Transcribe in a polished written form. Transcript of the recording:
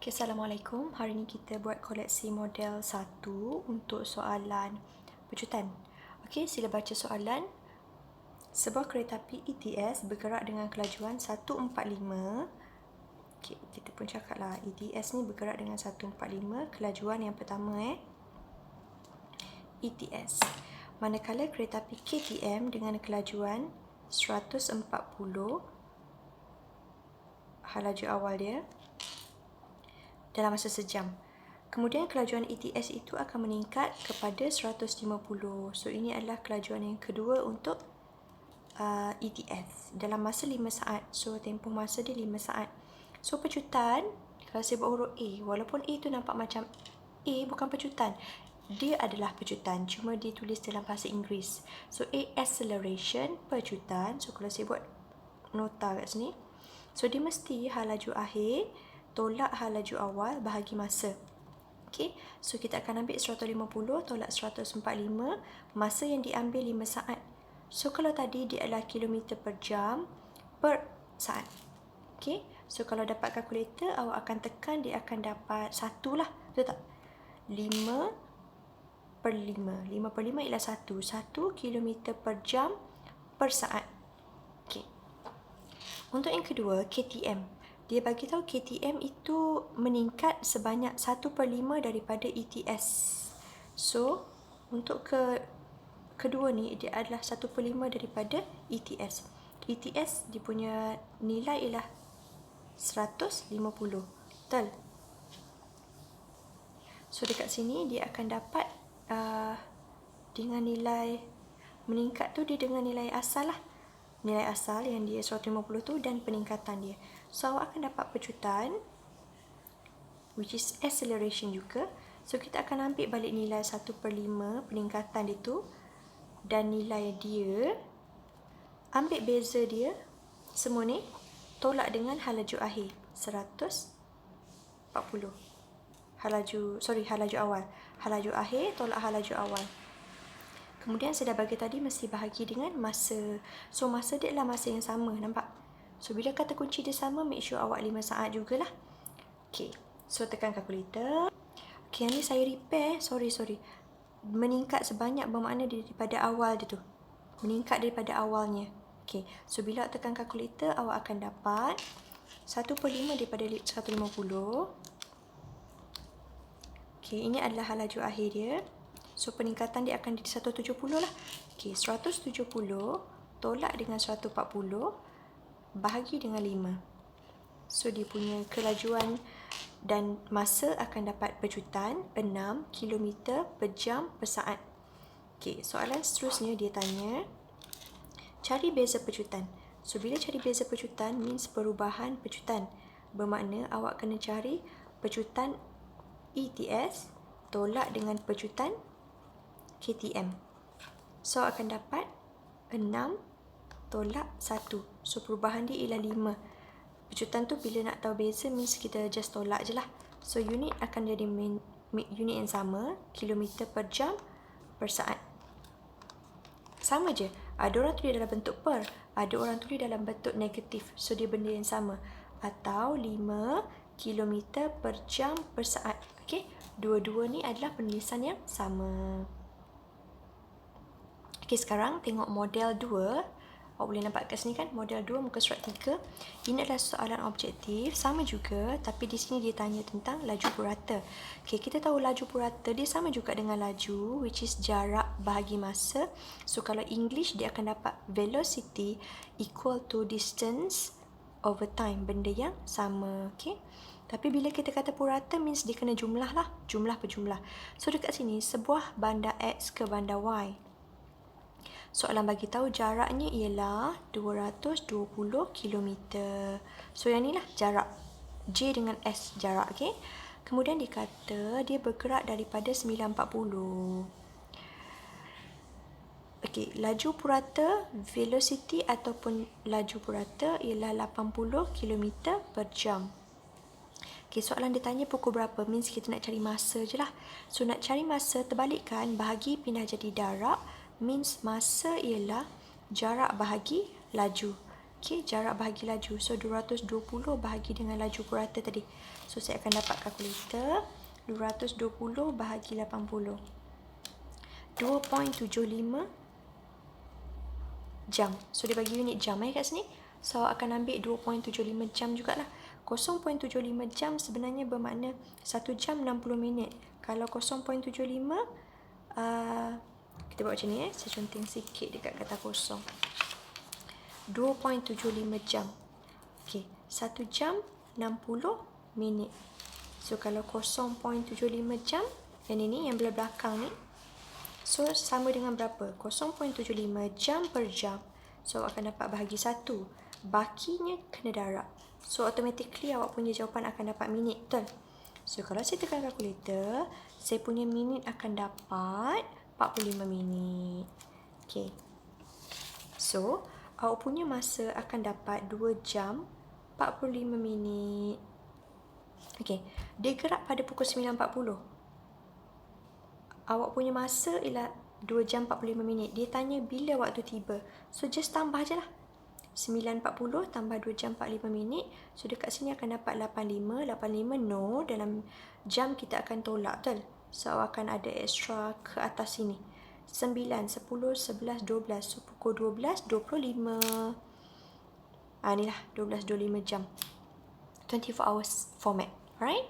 Okay, Assalamualaikum. Hari ini kita buat koleksi model 1 untuk soalan pecutan. Okey, sila baca soalan. Sebuah kereta api ETS bergerak dengan kelajuan 145. Okey, kita pun cakaplah ETS ni bergerak dengan 145, kelajuan yang pertama ETS. Manakala kereta api KTM dengan kelajuan 140, laju awal dia dalam masa sejam. Kemudian kelajuan ETS itu akan meningkat kepada 150. So ini adalah kelajuan yang kedua untuk ETS dalam masa 5 saat. So tempoh masa dia 5 saat. So pecutan, kalau saya buat huruf A, walaupun A tu nampak macam A bukan pecutan, dia adalah pecutan, cuma dia tulis dalam bahasa Inggeris. So A acceleration, pecutan. So kalau saya buat nota kat sini, so dia mesti laju akhir tolak laju awal bahagi masa. Okey, so kita akan ambil 150 tolak 145, masa yang diambil 5 saat. So kalau tadi dia adalah kilometer per jam per saat. Okey, so kalau dapat kalkulator, awak akan tekan, dia akan dapat 1 lah, betul tak? 5/5. 5/5 ialah 1. 1 kilometer per jam per saat. Okey. Untuk yang kedua, KTM. Dia bagi tahu KTM itu meningkat sebanyak 1/5 daripada ETS. So, untuk kedua ni, dia adalah 1/5 daripada ETS. ETS, dia punya nilai ialah 150. Betul? So, dekat sini, dia akan dapat dengan nilai meningkat tu, dia dengan nilai asal lah. Nilai asal yang dia 150 tu dan peningkatan dia. So, awak akan dapat pecutan, which is acceleration juga. So, kita akan ambil balik nilai 1/5 peningkatan dia tu dan nilai dia, ambil beza dia, semua ni, tolak dengan laju akhir, 140. Laju awal. Laju akhir tolak laju awal. Kemudian saya dah bagi tadi mesti bahagi dengan masa. So, masa dia adalah masa yang sama, nampak? So, bila kata kunci dia sama, make sure awak 5 saat jugalah. Okay, so tekan kalkulator. Okay, yang ni saya repair, sorry. Meningkat sebanyak bermakna daripada awal dia tu. Meningkat daripada awalnya. Okay, so bila awak tekan kalkulator, awak akan dapat 1/5 daripada 150. Okay, ini adalah laju akhir dia. So, peningkatan dia akan jadi 170 lah. Okay, 170 tolak dengan 140 bahagi dengan 5. So, dia punya kelajuan dan masa akan dapat pecutan 6 km per jam per saat. Okay, soalan seterusnya dia tanya, cari beza pecutan. So, bila cari beza pecutan means perubahan pecutan. Bermakna awak kena cari pecutan ETS tolak dengan pecutan KTM. So, akan dapat 6 tolak 1. So, perubahan dia ialah 5. Pecutan tu bila nak tahu beza means kita just tolak je lah. So, unit akan jadi unit yang sama, kilometer per jam per saat. Sama je. Ada orang tulis dalam bentuk per, ada orang tulis dalam bentuk negatif. So, dia benda yang sama. Atau 5 kilometer per jam per saat. Okay? Dua-dua ni adalah penulisan yang sama. Okay, sekarang tengok model 2. Awak boleh nampak kat sini kan, model 2 muka surat 3. Ini adalah soalan objektif, sama juga, tapi di sini dia tanya tentang laju purata. Okay, kita tahu laju purata dia sama juga dengan laju, which is jarak bahagi masa. So, kalau English dia akan dapat velocity equal to distance over time, benda yang sama. Okay, tapi bila kita kata purata means dia kena jumlah lah, jumlah per jumlah. So, dekat sini sebuah bandar X ke bandar Y. Soalan bagi tahu jaraknya ialah 220 km. So, yang ni lah jarak. J dengan S jarak, okay? Kemudian dikata dia bergerak daripada 940. Okay, laju purata, velocity ataupun laju purata ialah 80 km per jam. Okay, soalan dia tanya pukul berapa, means kita nak cari masa je lah. So, nak cari masa, terbalikkan, bahagi pindah jadi darab, means masa ialah jarak bahagi laju. Okay, jarak bahagi laju. So, 220 bahagi dengan laju purata tadi. So, saya akan dapat kalkulator. 220 bahagi 80. 2.75 jam. So, dia bagi unit jam kat sini. So, akan ambil 2.75 jam jugalah. 0.75 jam sebenarnya bermakna 1 jam 60 minit. Kalau 0.75, kita buat macam ni. Saya conteng sikit dekat kata kosong. 2.75 jam. Okay, 1 jam 60 minit. So, kalau 0.75 jam, yang ini, yang belah belakang ni, so, sama dengan berapa? 0.75 jam per jam. So, akan dapat bahagi 1. Bakinya kena darab. So, automatically awak punya jawapan akan dapat minit, betul? So, kalau saya tekan kalkulator, saya punya minit akan dapat 45 minit. Okay. So, awak punya masa akan dapat 2 jam 45 minit. Okay. Dia gerak pada pukul 9.40. Awak punya masa ialah 2 jam 45 minit. Dia tanya bila waktu tiba. So, just tambah je lah. 9.40 tambah 2 jam 45 minit. So, dekat sini akan dapat 85. 85 no. Dalam jam kita akan tolak, betul? So, awak akan ada extra ke atas sini. 9, 10, 11, 12. So, pukul 12.25. Inilah 12.25 jam. 24 hours format. Alright?